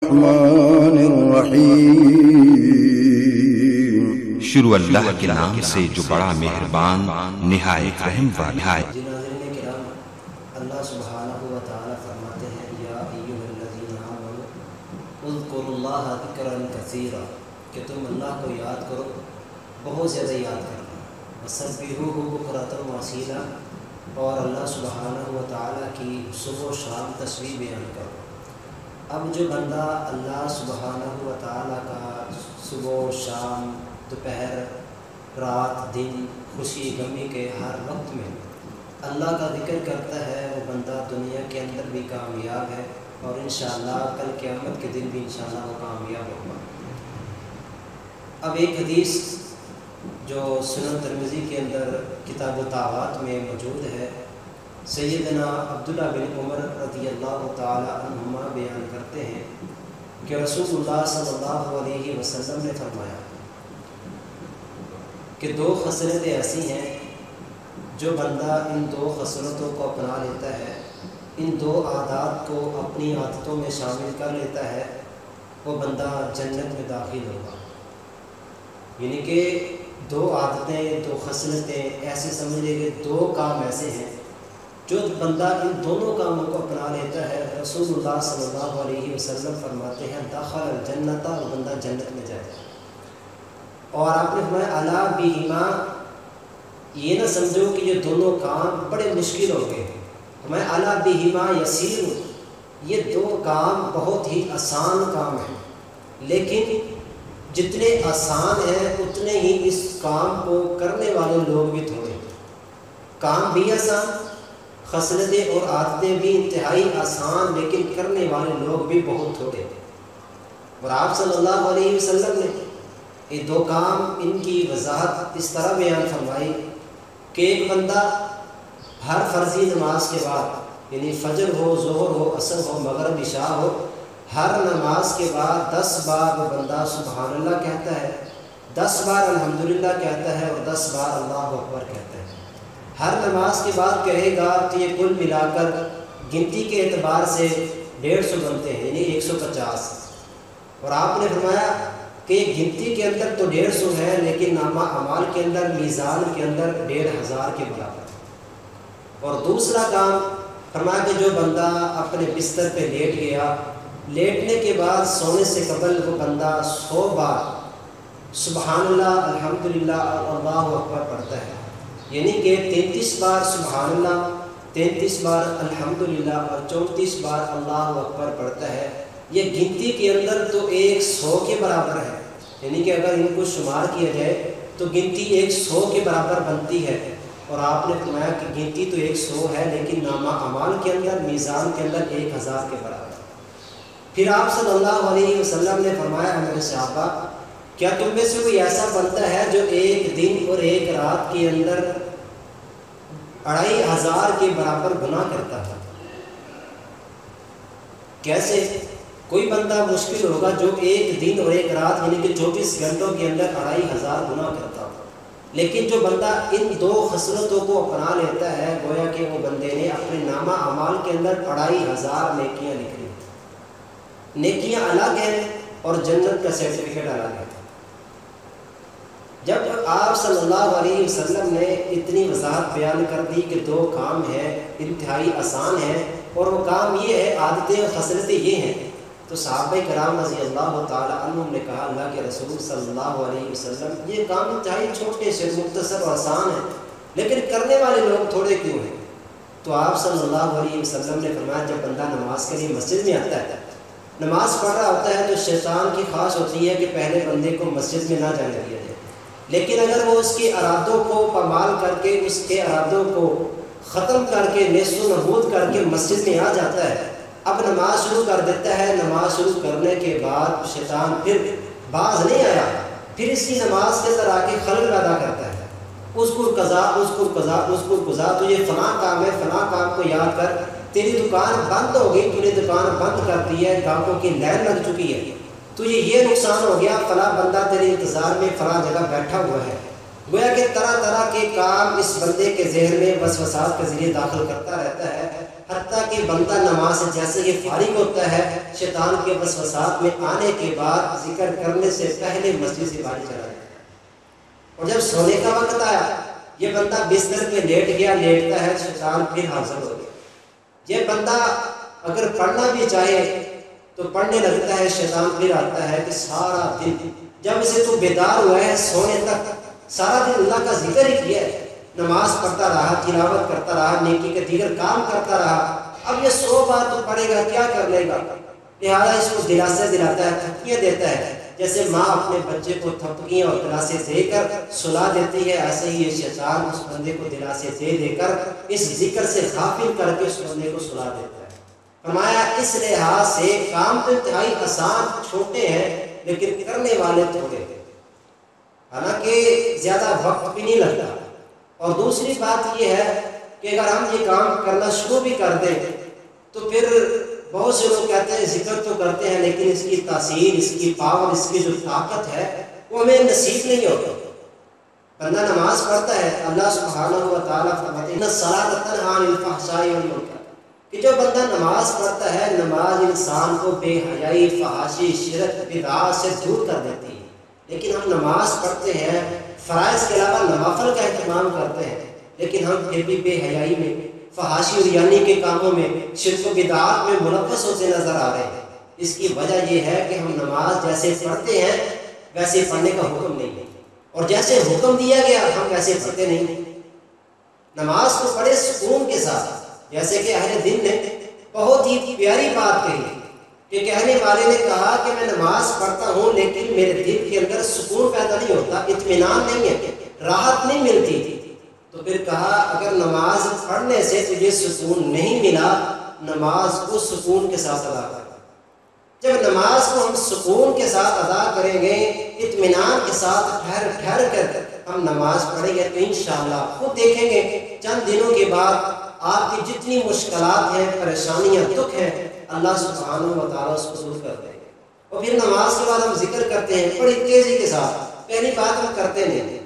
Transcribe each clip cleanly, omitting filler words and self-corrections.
الرحمن الرحیم۔ شروع اللہ کے نام سے جو بڑا مہربان نہایت رحم والا ہے۔ ناظرین کرام، اللہ سبحانہ و تعالی فرماتے ہیں یا ایھا الذین آمنوا اذکروا اللہ ذکرا کثیرا، کہ تم اللہ کو یاد کرو، بہت زیادہ یاد کرنا، وسبحوہ بکرۃ واصیلا، اور اللہ سبحانہ و تعالی کی صبح و شام تسبیح بیان کرو۔ اب جو بندہ اللہ سبحانہ و تعالی کا صبح و شام، دوپہر، رات، دن، خوشی غمی کے ہر وقت میں اللہ کا ذکر کرتا ہے، وہ بندہ دنیا کے اندر بھی کامیاب ہے، اور انشاءاللہ کل قیامت کے دن بھی انشاءاللہ وہ کامیاب ہوگا۔ اب ایک حدیث جو سنن ترمذی کے اندر کتاب الطاعات میں موجود ہے، سیدنا عبداللہ بن عمر رضی اللہ تعالی عنہما بیان کرتے ہیں کہ رسول اللہ صلی اللہ علیہ وسلم نے فرمایا کہ دو خصلتیں ایسی ہیں، جو بندہ ان دو خصلتوں کو اپنا لیتا ہے، ان دو عادات کو اپنی عادتوں میں شامل کر لیتا ہے، وہ بندہ جنت میں داخل ہوگا۔ یعنی کہ دو عادتیں، دو خصلتیں، ایسے سمجھ لیں کہ دو کام ایسے ہیں جو بندہ ان دونوں کاموں کو اپنا لیتا ہے، رسول اللہ صلی اللہ علیہ وسلم فرماتے ہیں دخل الجنت، اور بندہ جنت میں جائے گا۔ اور آپ نے فرمایا الا بہما، یہ نہ سمجھو کہ یہ دونوں کام بڑے مشکل ہو گئے، فرمایا الا بہما یسیر، یہ دو کام بہت ہی آسان کام ہیں، لیکن جتنے آسان ہیں اتنے ہی اس کام کو کرنے والے لوگ بھی تھوڑے، کام بھی آسان، خصلتیں اور عادتیں بھی انتہائی آسان، لیکن کرنے والے لوگ بھی بہت تھوڑے۔ اور آپ صلی اللہ علیہ وسلم نے یہ دو کام، ان کی وضاحت اس طرح بیان فرمائی کہ ایک بندہ ہر فرضی نماز کے بعد، یعنی فجر ہو، ظہر ہو، عصر ہو، مغرب، عشاء ہو، ہر نماز کے بعد 10 بار وہ بندہ سبحان اللہ کہتا ہے، 10 بار الحمدللہ کہتا ہے، اور 10 بار اللہ اکبر کہتا ہے۔ ہر نماز کے بعد کہے گا تو یہ کل ملا کر گنتی کے اعتبار سے 150 بنتے ہیں، یعنی 150۔ اور آپ نے فرمایا کہ گنتی کے اندر تو 150 ہے، لیکن نامہ اعمال کے اندر، میزان کے اندر 1500 کے برابر۔ اور دوسرا کام فرمایا کہ جو بندہ اپنے بستر پہ لیٹ گیا، لیٹنے کے بعد سونے سے قبل وہ بندہ 100 بار سبحان اللہ، الحمدللہ اور اللہ اکبر پڑھتا ہے، یعنی کہ 33 بار سبحان اللہ، 33 بار الحمدللہ اور 34 بار اللہ اکبر پڑھتا ہے۔ یہ گنتی کے اندر تو 100 کے برابر ہے، یعنی کہ اگر ان کو شمار کیا جائے تو گنتی 100 کے برابر بنتی ہے۔ اور آپ نے فرمایا کہ گنتی تو 100 ہے، لیکن نامہ اعمال کے اندر، میزان کے اندر 1000 کے برابر۔ پھر آپ صلی اللہ علیہ وسلم نے فرمایا میرے صحابہ، کیا تم میں سے کوئی ایسا بنتا ہے جو ایک دن اور ایک رات کے اندر 2500 کے برابر گناہ کرتا ہے؟ کیسے؟ کوئی بندہ مشکل ہوگا جو ایک دن اور ایک رات، یعنی کہ 24 گھنٹوں کے اندر 2500 گناہ کرتا ہو، لیکن جو بندہ ان دو خصلتوں کو اپنا لیتا ہے، گویا کہ وہ بندے نے اپنے نامہ اعمال کے اندر 2500 نیکیاں لکھ لی۔ نیکیاں الگ ہیں اور جنت کا سرٹیفکیٹ الگ ہے۔ جب آپ صلی اللہ علیہ وسلم نے اتنی وضاحت بیان کر دی کہ دو کام ہیں، انتہائی آسان ہیں، اور وہ کام یہ ہے، عادتیں اور خصلتیں یہ ہیں، تو صحابہ کرام رضی اللہ تعالی عنہم نے کہا اللہ کے رسول صلی اللہ علیہ وسلم، یہ کام انتہائی چھوٹے سے مختصر اور آسان ہیں، لیکن کرنے والے لوگ تھوڑے کیوں ہیں؟ تو آپ صلی اللہ علیہ وسلم نے فرمایا جب بندہ نماز کے لیے مسجد میں آتا ہے، نماز پڑھ رہا ہوتا ہے، تو شیطان کی خواہش ہوتی ہے کہ پہلے بندے کو مسجد میں نہ جانے دیا جائے، لیکن اگر وہ اس کے ارادوں کو پامال کر کے، اس کے ارادوں کو ختم کر کے، نیست و نابود کر کے مسجد میں آ جاتا ہے، اب نماز شروع کر دیتا ہے، نماز شروع کرنے کے بعد شیطان پھر باز نہیں آیا، پھر اس کی نماز کے اندر آ کے خلل پیدا کرتا ہے، اذکر قضا، اذکر قضا، اذکر قضا، تو یہ فلاں کام ہے، فلاں کام کو یاد کر، تیری دکان بند ہو گئی، تو نے دکان بند کر دی ہے، گاہکوں کی لائن لگ چکی ہے، تو یہ نقصان ہو گیا، فلاں بندہ تیرے انتظار میں فلاں جگہ بیٹھا ہوا ہے۔ گویا کہ طرح طرح کے کام اس بندے کے ذہن میں وسوسات کے ذریعے داخل کرتا رہتا ہے۔ حتیٰ کہ بندہ نماز سے جیسے ہی فارغ ہوتا ہے شیطان کے وسوسات میں آنے کے بعد ذکر کرنے سے پہلے مسجد سے باہر چلا جاتا ہے، اور جب سونے کا وقت آیا یہ بندہ بستر پہ لیٹ گیا، لیٹتا ہے شیطان پھر حاضر ہو گیا۔ یہ بندہ اگر پڑھنا بھی چاہے تو پڑھنے لگتا ہے، شیطان پھر آتا ہے کہ سارا دن جب سے تو بیدار ہوا ہے سونے تک سارا دن اللہ کا ذکر ہی کیا ہے، نماز پڑھتا رہا، تلاوت کرتا رہا، نیکی کے دیگر کام کرتا رہا، اب یہ 100 بار تو پڑھے گا، کیا کر لے گا؟ لہٰذا اس کو دلاسے دلاتا ہے، تھپکیاں دیتا ہے، جیسے ماں اپنے بچے کو تھپکیاں اور دلاسے دے کر سلا دیتی ہے، ایسے ہی یہ شیطان اس بندے کو دلاسے دے دے کر اس ذکر سے غافل کر کے اس بندے کو سلا دیتا ہے۔ فرمایا اس لحاظ سے کام تو انتہائی آسان چھوٹے ہیں لیکن کرنے والے تھوڑے ہیں، حالانکہ زیادہ وقت بھی نہیں لگتا۔ اور دوسری بات یہ ہے کہ اگر ہم یہ کام کرنا شروع بھی کر دیں تو پھر بہت سے لوگ کہتے ہیں ذکر تو کرتے ہیں لیکن اس کی تاثیر، اس کی پاور، اس کی جو طاقت ہے وہ ہمیں نصیب نہیں ہوتا۔ بندہ نماز پڑھتا ہے، اللہ سبحانہ و تعالیٰ فرماتے ہیں الصلاۃ تنہی عن الفحشاء والمنکر، کہ جو بندہ نماز پڑھتا ہے نماز انسان کو بے حیائی، فحاشی، شرک، بدعات سے دور کر دیتی ہے۔ لیکن ہم نماز پڑھتے ہیں، فرائض کے علاوہ نوافل کا اہتمام کرتے ہیں، لیکن ہم پھر بھی بے حیائی میں، فحاشی اور یعنی کے کاموں میں، شرک و بدعات میں ملوث ہوتے نظر آ رہے ہیں۔ اس کی وجہ یہ ہے کہ ہم نماز جیسے پڑھتے ہیں ویسے پڑھنے کا حکم نہیں ہے، اور جیسے حکم دیا گیا ہم ویسے پڑھتے نہیں۔ نماز کو پڑھے سکون کے ساتھ، جیسے کہ اہل دل نے بہت ہی پیاری بات کہی کہ کہنے والے نے کہا کہ میں نماز پڑھتا ہوں لیکن میرے دل کے اندر سکون پیدا نہیں ہوتا، اطمینان نہیں ہے، راحت نہیں ملتی۔ تو پھر کہا اگر نماز پڑھنے سے تجھے سکون نہیں ملا، نماز کو سکون کے ساتھ ادا کر۔ جب نماز کو ہم سکون کے ساتھ ادا کریں گے، اطمینان کے ساتھ ٹھہر ٹھہر کر ہم نماز پڑھیں گے تو انشاءاللہ خود دیکھیں گے چند دنوں کے بعد آپ کی جتنی مشکلات ہیں، پریشانیاں، دکھ ہیں، اللہ سبحانہ و تعالیٰ اس کو دور کر دیں گے۔ اور پھر نماز کے بعد ہم ذکر کرتے ہیں بڑی تیزی کے ساتھ، پہلی بات ہم کرتے نہیں،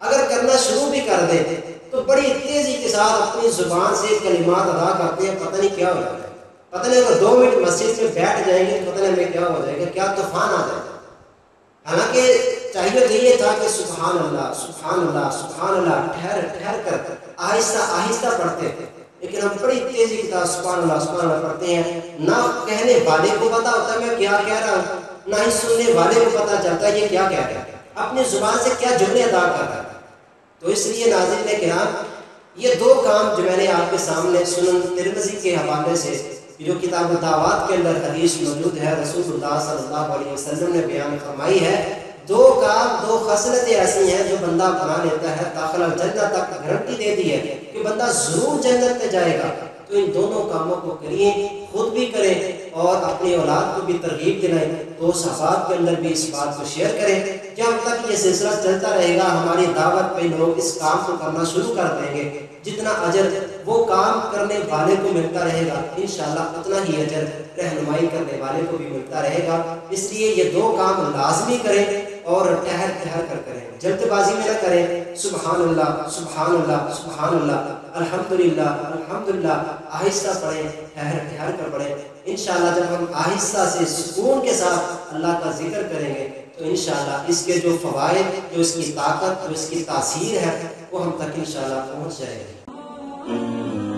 اگر کرنا شروع بھی کر دیں تو بڑی تیزی کے ساتھ اپنی زبان سے کلمات ادا کرتے ہیں، پتہ نہیں کیا ہو جائے گا، پتہ نہیں اگر 2 منٹ مسجد میں بیٹھ جائیں گے تو پتہ نہیں ہمیں کیا ہو جائے گا، کیا طوفان آ جائے گا۔ حالانکہ چاہیے تو یہ تھا کہ سبحان اللہ سبحان اللہ سبحان اللہ ٹھہر ٹھہر کر آہستہ آہستہ پڑھتے ہیں، لیکن ہم بڑی تیزی کے ساتھ سبحان اللہ پڑھتے ہیں، نہ کہنے والے کو پتہ ہوتا ہے میں کیا کہہ رہا ہوں، نہ ہی سننے والے کو پتہ چلتا ہے یہ کیا کہہ رہا ہے، اپنی زبان سے کیا جملے ادا کر رہا ہے۔ تو اس لیے ناظرین کرام یہ 2 کام جو میں نے آپ کے سامنے سنن ترمذی کے حوالے سے جو کتاب الدعوات کے اندر حدیث موجود ہے، رسول اللہ صلی اللہ علیہ وسلم نے بیان فرمائی ہے، 2 کام 2 خصلتیں ایسی ہیں جو بندہ اپنا لیتا ہے داخل الجنہ تک گارنٹی دے دی ہے کہ بندہ ضرور جنت میں جائے گا۔ تو ان دونوں کاموں کو کریے، خود بھی کریں اور اپنی اولاد کو بھی ترغیب دلائیں، دوست احباب کے اندر بھی اس بات کو شیئر کریں۔ جب تک یہ سلسلہ چلتا رہے گا ہماری دعوت پہ لوگ اس کام کو کرنا شروع کر دیں گے، جتنا اجر وہ کام کرنے والے کو ملتا رہے گا انشاءاللہ اتنا ہی اجر رہنمائی کرنے والے کو بھی ملتا رہے گا۔ اس لیے یہ 2 کام لازمی کریں اور ٹھہر ٹھہر کر کریں، جلد بازی میں نہ کریں۔ سبحان اللہ سبحان اللہ سبحان اللہ، الحمدللہ الحمدللہ، آہستہ پڑھیں، ٹھہر ٹھہر کر پڑھیں۔ انشاءاللہ جب ہم آہستہ سے سکون کے ساتھ اللہ کا ذکر کریں گے تو انشاءاللہ اس کے جو فوائد، جو اس کی طاقت، جو اس کی تاثیر ہے وہ ہم تک انشاءاللہ پہنچ جائے گی۔